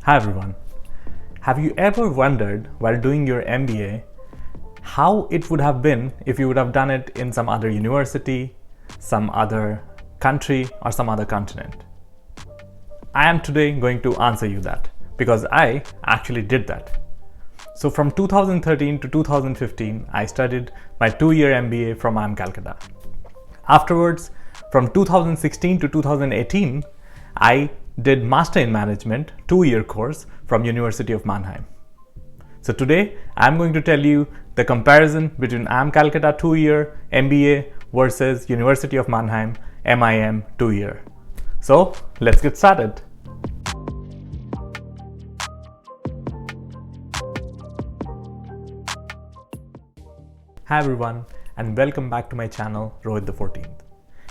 Hi everyone. Have you ever wondered while doing your MBA how it would have been if you would have done it in some other university, some other country, or some other continent? I am today going to answer you that because I actually did that. So from 2013 to 2015, I studied my 2-year MBA from IIM Calcutta. Afterwards, from 2016 to 2018, I did Master in Management 2-year course from University of Mannheim. So today, I'm going to tell you the comparison between IIM Calcutta 2-year MBA versus University of Mannheim MIM 2-year. So let's get started. Hi everyone, and welcome back to my channel, Rohit the 14th.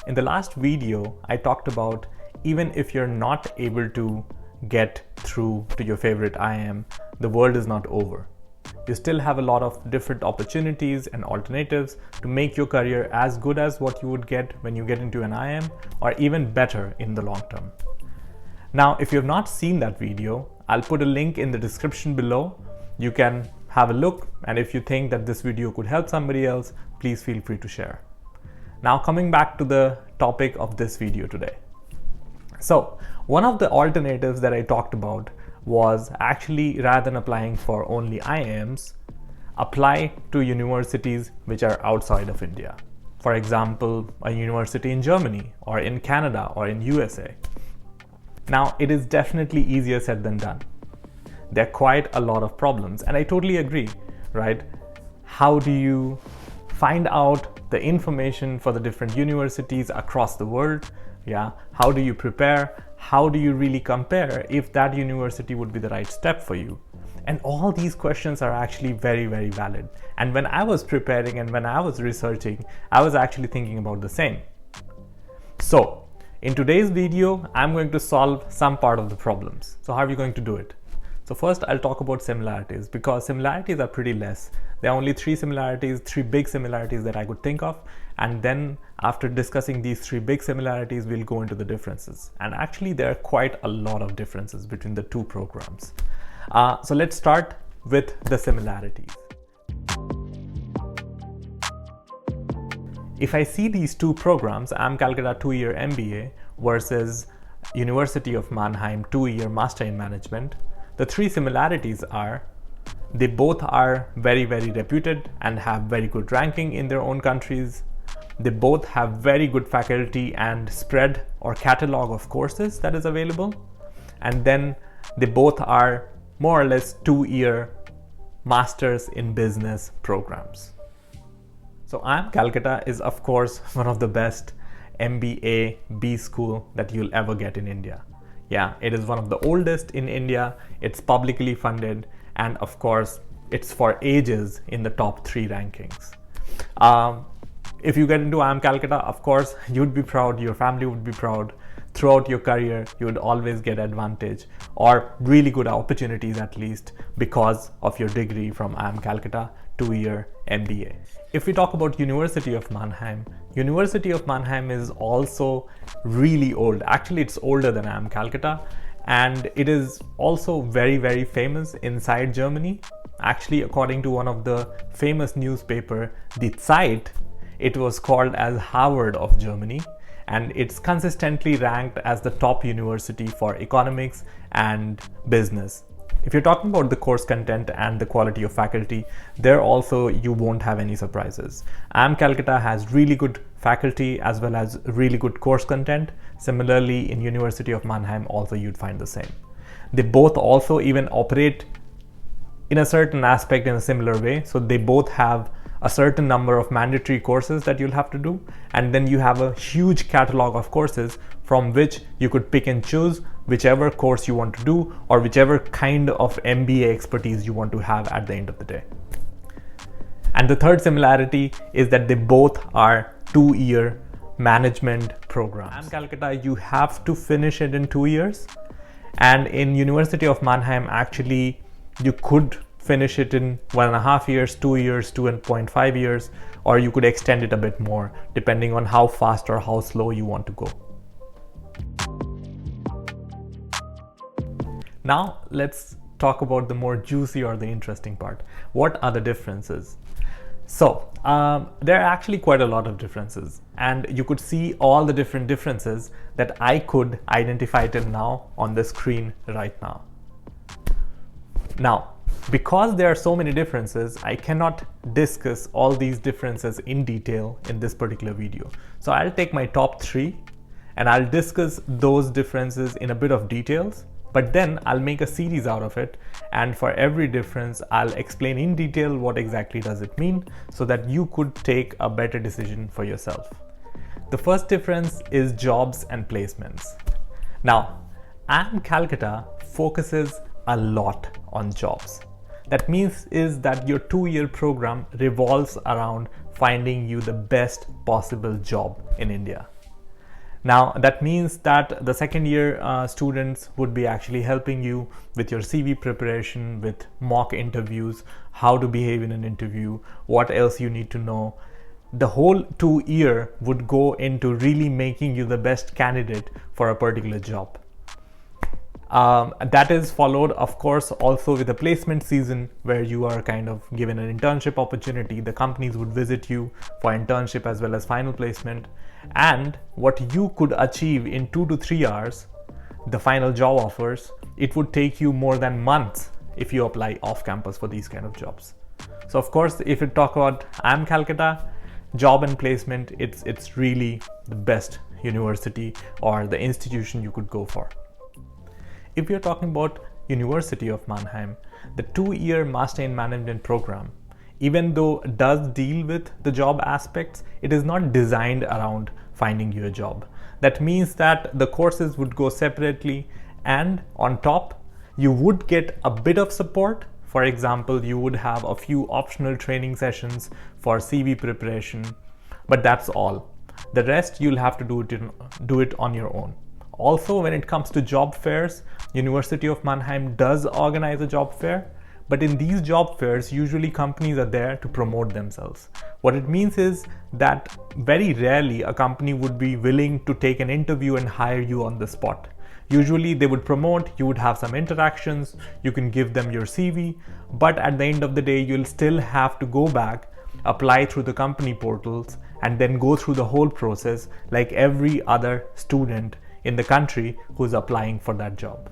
In the last video, I talked about even if you're not able to get through to your favorite IIM, the world is not over. You still have a lot of different opportunities and alternatives to make your career as good as what you would get when you get into an IIM, or even better in the long term. Now, if you have not seen that video, I'll put a link in the description below. You can have a look, and if you think that this video could help somebody else, please feel free to share. Now, coming back to the topic of this video today. So one of the alternatives that I talked about was actually, rather than applying for only IIMs, apply to universities which are outside of India. For example, a university in Germany or in Canada or in USA. Now, it is definitely easier said than done. There are quite a lot of problems, and I totally agree, right? How do you find out the information for the different universities across the world? Yeah, how do you prepare? How do you really compare if that university would be the right step for you? And all these questions are actually very, very valid. And when I was preparing and when I was researching, I was actually thinking about the same. So in today's video, I'm going to solve some part of the problems. So how are we going to do it? So first, I'll talk about similarities, because similarities are pretty less. There are only three big similarities that I could think of. And then after discussing these three big similarities, we'll go into the differences. And actually, there are quite a lot of differences between the two programs. So let's start with the similarities. If I see these two programs, IIM Calcutta 2-year MBA versus University of Mannheim 2-year Master in Management, the three similarities are they both are very, very reputed and have very good ranking in their own countries. They both have very good faculty and spread or catalog of courses that is available. And then they both are more or less 2-year Masters in Business programs. So IIM Calcutta is of course one of the best MBA B school that you'll ever get in India. Yeah, it is one of the oldest in India, it's publicly funded, and of course, it's for ages in the top 3 rankings. If you get into IIM Calcutta, of course, you'd be proud, your family would be proud. Throughout your career, you would always get advantage or really good opportunities, at least because of your degree from IIM Calcutta 2-year MBA. If we talk about University of Mannheim is also really old. Actually, it's older than IIM Calcutta, and it is also very, very famous inside Germany. Actually, according to one of the famous newspaper, Die Zeit, it was called as Harvard of Germany, and it's consistently ranked as the top university for economics and business. If you're talking about the course content and the quality of faculty, there also you won't have any surprises. IIM Calcutta has really good faculty as well as really good course content. Similarly, in University of Mannheim also you'd find the same. They both also even operate in a certain aspect in a similar way. So they both have a certain number of mandatory courses that you'll have to do, and then you have a huge catalog of courses from which you could pick and choose whichever course you want to do or whichever kind of MBA expertise you want to have at the end of the day. And the third similarity is that they both are 2-year management programs. IIM Calcutta, you have to finish it in 2 years, and in University of Mannheim, actually, you could finish it in 1.5 years, 2 years, 2.5 years, or you could extend it a bit more depending on how fast or how slow you want to go. Now let's talk about the more juicy or the interesting part. What are the differences? So there are actually quite a lot of differences, and you could see all the different differences that I could identify till now on the screen right now. Now, because there are so many differences, I cannot discuss all these differences in detail in this particular video. So I'll take my top 3 and I'll discuss those differences in a bit of details, but then I'll make a series out of it, and for every difference I'll explain in detail what exactly does it mean so that you could take a better decision for yourself. The first difference is jobs and placements. Now, IIM Calcutta focuses a lot on jobs. That means is that your 2-year program revolves around finding you the best possible job in India. Now that means that the second year students would be actually helping you with your CV preparation, with mock interviews, how to behave in an interview, what else you need to know. The whole 2-year would go into really making you the best candidate for a particular job. That is followed, of course, also with a placement season where you are kind of given an internship opportunity. The companies would visit you for internship as well as final placement. And what you could achieve in 2 to 3 hours, the final job offers, it would take you more than months if you apply off campus for these kind of jobs. So of course, if you talk about IIM Calcutta, job and placement, it's really the best university or the institution you could go for. If you're talking about University of Mannheim, the 2-year Master in Management program, even though it does deal with the job aspects, it is not designed around finding you a job. That means that the courses would go separately, and on top, you would get a bit of support. For example, you would have a few optional training sessions for CV preparation, but that's all. The rest you'll have to do it on your own. Also, when it comes to job fairs, University of Mannheim does organize a job fair, but in these job fairs, usually companies are there to promote themselves. What it means is that very rarely a company would be willing to take an interview and hire you on the spot. Usually they would promote, you would have some interactions, you can give them your CV, but at the end of the day, you'll still have to go back, apply through the company portals, and then go through the whole process like every other student in the country who's applying for that job.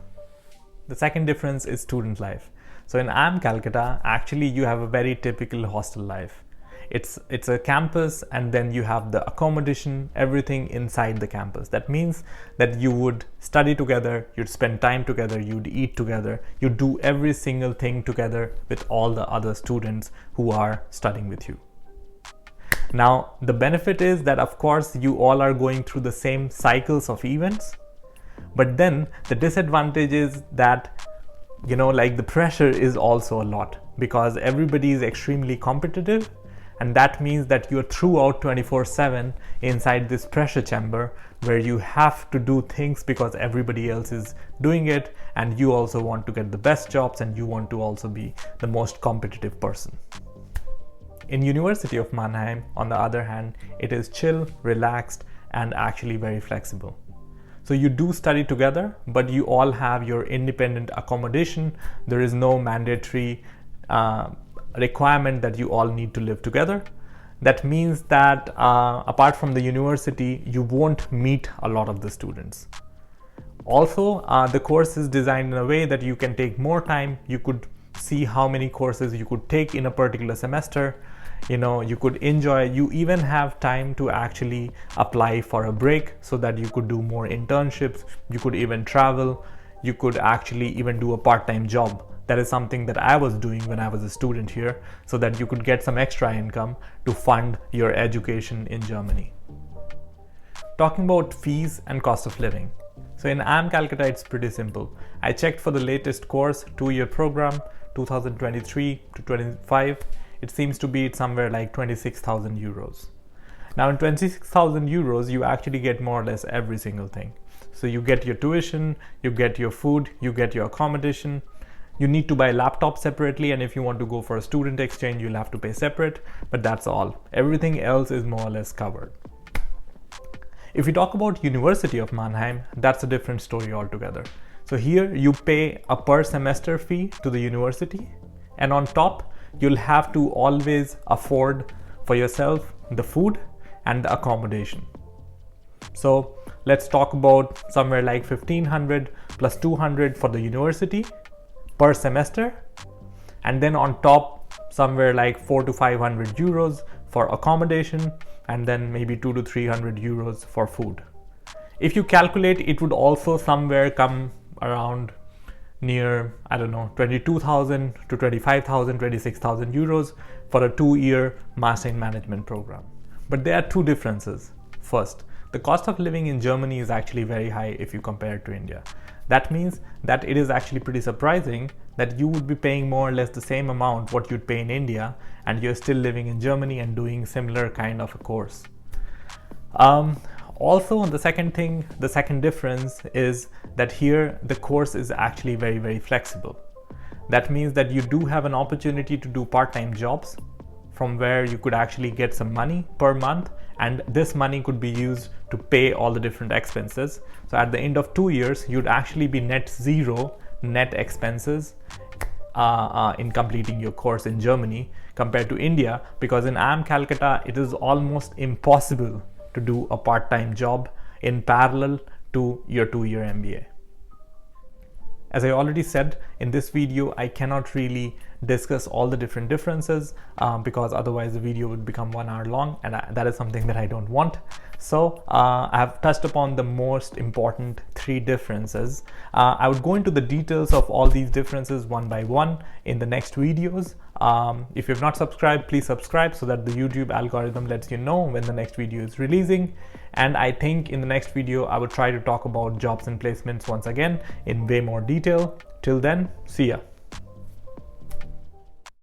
The second difference is student life. So in IIM Calcutta, actually you have a very typical hostel life. It's a campus, and then you have the accommodation, everything inside the campus. That means that you would study together, you'd spend time together, you'd eat together, you'd do every single thing together with all the other students who are studying with you. Now, the benefit is that of course you all are going through the same cycles of events, but then the disadvantage is that, like the pressure is also a lot because everybody is extremely competitive, and that means that you're throughout 24/7 inside this pressure chamber where you have to do things because everybody else is doing it, and you also want to get the best jobs and you want to also be the most competitive person. In University of Mannheim, on the other hand, it is chill, relaxed, and actually very flexible. So you do study together, but you all have your independent accommodation. There is no mandatory requirement that you all need to live together. That means that apart from the university, you won't meet a lot of the students. Also, the course is designed in a way that you can take more time. You could see how many courses you could take in a particular semester. You could enjoy, you even have time to actually apply for a break so that you could do more internships, you could even travel, you could actually even do a part-time job. That is something that I was doing when I was a student here, so that you could get some extra income to fund your education in Germany. Talking about fees and cost of living. So in IIM Calcutta, it's pretty simple. I checked for the latest course, 2-year program, 2023 to 25. It seems to be somewhere like 26,000 euros. Now in 26,000 euros, you actually get more or less every single thing. So you get your tuition, you get your food, you get your accommodation. You need to buy a laptop separately, and if you want to go for a student exchange, you'll have to pay separate, but that's all. Everything else is more or less covered. If we talk about University of Mannheim, that's a different story altogether. So here you pay a per semester fee to the university, and on top you'll have to always afford for yourself the food and the accommodation. So let's talk about somewhere like 1500 plus 200 for the university per semester, and then on top somewhere like 400 to 500 euros for accommodation, and then maybe 200 to 300 euros for food. If you calculate, it would also somewhere come around near, I don't know, 22,000 to 25,000, 26,000 euros for a 2-year master in management program. But there are two differences. First, the cost of living in Germany is actually very high if you compare it to India. That means that it is actually pretty surprising that you would be paying more or less the same amount what you'd pay in India, and you're still living in Germany and doing similar kind of a course. Also, the second difference is that here the course is actually very, very flexible. That means that you do have an opportunity to do part-time jobs from where you could actually get some money per month, and this money could be used to pay all the different expenses. So at the end of 2 years, you'd actually be net zero net expenses in completing your course in Germany compared to India, because in IIM Calcutta it is almost impossible to do a part-time job in parallel to your 2-year MBA. As I already said, in this video I cannot really discuss all the different differences because otherwise the video would become 1 hour long, and that is something that I don't want. So I have touched upon the most important 3 differences. I would go into the details of all these differences one by one in the next videos. If you've not subscribed, please subscribe so that the YouTube algorithm lets you know when the next video is releasing. And I think in the next video, I will try to talk about jobs and placements once again in way more detail. Till then, see ya.